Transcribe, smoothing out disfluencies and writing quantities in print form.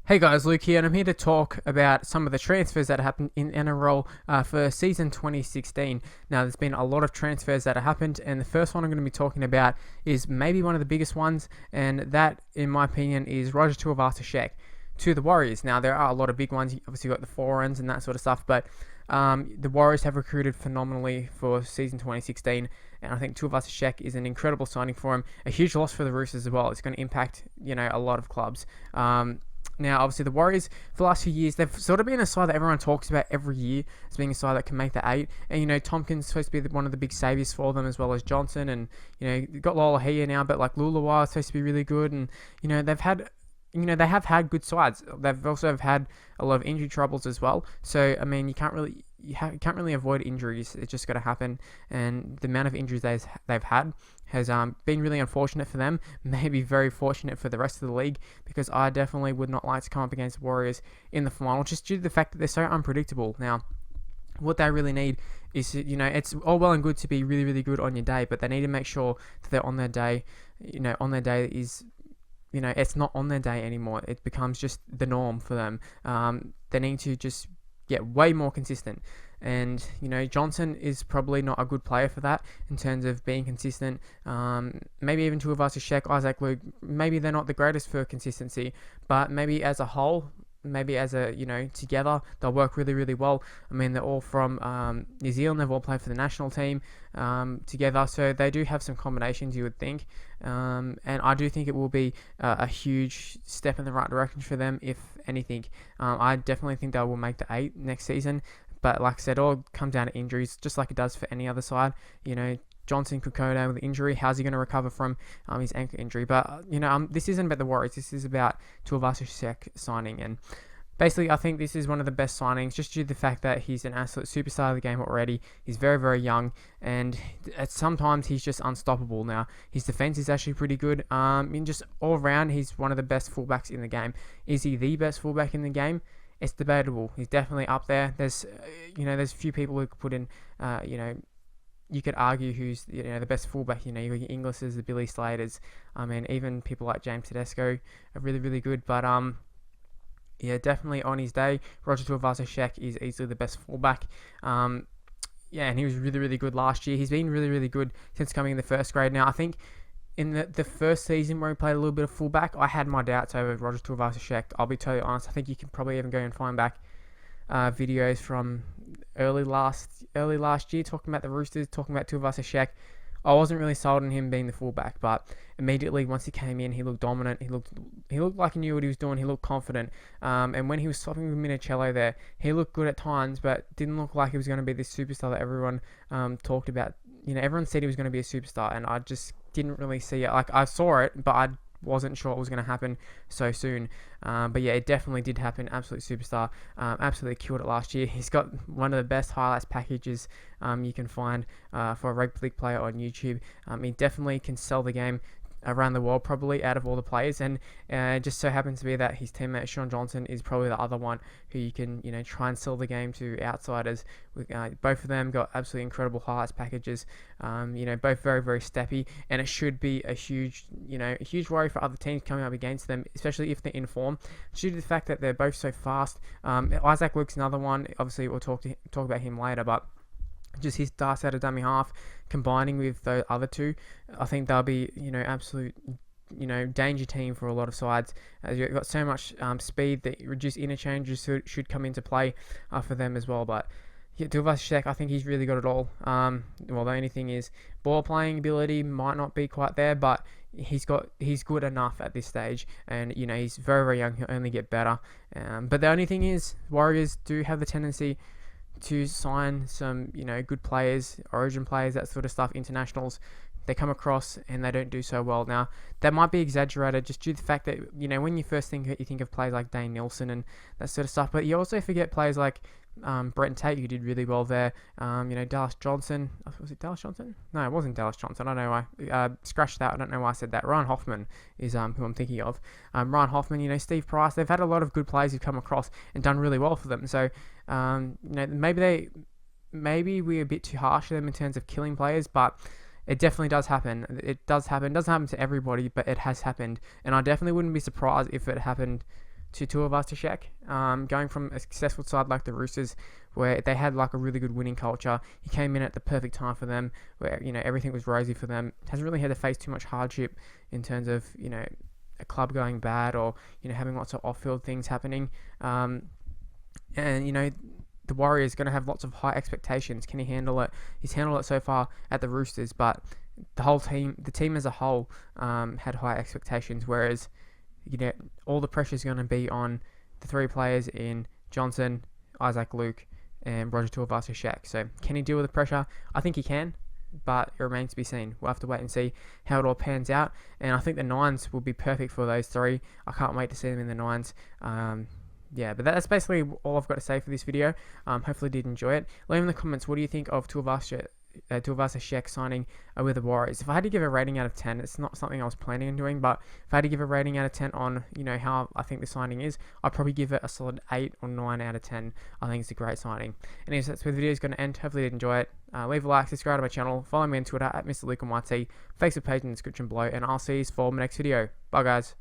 Hey guys, Luke here, and I'm here to talk about some of the transfers that happened in NRL for season 2016. Now, there's been a lot of transfers that have happened, and the first one I'm going to be talking about is maybe one of the biggest ones, and that, in my opinion, is Roger Tuivasa-Sheck to the Warriors. Now, there are a lot of big ones. You obviously got the foreigns and that sort of stuff, but the Warriors have recruited phenomenally for season 2016, and I think Tuivasa-Sheck is an incredible signing for him. A huge loss for the Roosters as well. It's going to impact, a lot of clubs. Now, obviously, the Warriors, for the last few years, they've sort of been a side that everyone talks about every year as being a side that can make the 8. And, Tompkins supposed to be one of the big saviours for them, as well as Johnson. And, you've got Lola here now, but, Lulawa is supposed to be really good. And, they've had... they have had good sides. They've also had a lot of injury troubles as well. So, I mean, you can't really avoid injuries. It's just got to happen. And the amount of injuries they've had has been really unfortunate for them. Maybe very fortunate for the rest of the league, because I definitely would not like to come up against the Warriors in the final, just due to the fact that they're so unpredictable. Now, what they really need is, it's all well and good to be really, really good on your day, but they need to make sure that they're on their day. On their day is... it's not on their day anymore. It becomes just the norm for them. They need to just get way more consistent. And, Johnson is probably not a good player for that in terms of being consistent. Maybe even Tuivasa-Sheck, MrLuke, maybe they're not the greatest for consistency, but maybe as a whole, maybe as a, together, they'll work really, really well. I mean, they're all from New Zealand. They've all played for the national team together, so they do have some combinations, you would think. And I do think it will be a huge step in the right direction for them, if anything. I definitely think they will make the 8 next season. But like I said, it all comes down to injuries, just like it does for any other side. Johnson could go down with injury. How's he going to recover from his ankle injury? But, this isn't about the Warriors. This is about Tuivasa-Sheck signing. And basically, I think this is one of the best signings, just due to the fact that he's an absolute superstar of the game already. He's very, very young, and sometimes he's just unstoppable. Now, his defense is actually pretty good. Just all around, he's one of the best fullbacks in the game. Is he the best fullback in the game? It's debatable. He's definitely up there. There's a few people who could put in, you could argue who's the best fullback. You got your Inglis's, the Billy Slaters. I mean, even people like James Tedesco are really, really good. But yeah, definitely on his day, Roger Tuivasa-Sheck is easily the best fullback. And he was really, really good last year. He's been really, really good since coming in the first grade. Now, I think in the first season where he played a little bit of fullback, I had my doubts over Roger Tuivasa-Sheck. I'll be totally honest. I think you can probably even go and find back videos from early last year talking about the Roosters, talking about Tuivasa-Sheck. I wasn't really sold on him being the fullback, but immediately once he came in, he looked dominant. He looked like he knew what he was doing. He looked confident. And when he was swapping with Minicello there, he looked good at times, but didn't look like he was going to be this superstar that everyone talked about. Everyone said he was going to be a superstar, and I just didn't really see it. I saw it, but I wasn't sure it was going to happen so soon. But yeah, it definitely did happen. Absolute superstar. Absolutely killed it last year. He's got one of the best highlights packages you can find for a rugby league player on YouTube. He definitely can sell the game around the world, probably, out of all the players, and it just so happens to be that his teammate Shaun Johnson is probably the other one who you can try and sell the game to outsiders. Both of them got absolutely incredible highlights packages, both very, very steppy, and it should be a huge worry for other teams coming up against them, especially if they're in form, due to the fact that they're both so fast. MrLuke's another one. Obviously, we'll talk about him later, but just his darts out of dummy half combining with the other two, I think they'll be absolute danger team for a lot of sides. You've got so much speed that reduced interchanges should come into play for them as well. But yeah, Tuivasa-Sheck, I think he's really got it all. The only thing is ball playing ability might not be quite there, but he's good enough at this stage, and he's very, very young. He'll only get better. But the only thing is, Warriors do have the tendency to sign some, good players, origin players, that sort of stuff, internationals. They come across and they don't do so well. Now, that might be exaggerated just due to the fact that, when you first think of players like Dane Nielsen and that sort of stuff, but you also forget players like Brent Tate, who did really well there. Dallas Johnson. Was it Dallas Johnson? No, it wasn't Dallas Johnson. I don't know why. Scratch that. I don't know why I said that. Ryan Hoffman is who I'm thinking of. Ryan Hoffman, Steve Price. They've had a lot of good players who've come across and done really well for them. So, maybe we're a bit too harsh on them in terms of killing players, but it definitely does happen. It does happen. It doesn't happen to everybody, but it has happened. And I definitely wouldn't be surprised if it happened to Tuivasa-Sheck. Going from a successful side like the Roosters, where they had like a really good winning culture, he came in at the perfect time for them, where everything was rosy for them. Hasn't really had to face too much hardship in terms of a club going bad or having lots of off-field things happening. And the Warriors going to have lots of high expectations. Can he handle it? He's handled it so far at the Roosters, but the team as a whole, had high expectations. Whereas, all the pressure is going to be on the three players in Johnson, Isaac Luke, and Roger Tuivasa-Sheck. So, can he deal with the pressure? I think he can, but it remains to be seen. We'll have to wait and see how it all pans out. And I think the Nines will be perfect for those three. I can't wait to see them in the Nines. Yeah, but that's basically all I've got to say for this video. Hopefully you did enjoy it. Leave in the comments, what do you think of Tuivasa-Sheck signing with the Warriors? If I had to give a rating out of 10, it's not something I was planning on doing, but if I had to give a rating out of 10 on, how I think the signing is, I'd probably give it a solid 8 or 9 out of 10. I think it's a great signing. Anyways, that's where the video is going to end. Hopefully you did enjoy it. Leave a like, subscribe to my channel, follow me on Twitter at MrLuke, Facebook page in the description below, and I'll see you for my next video. Bye guys.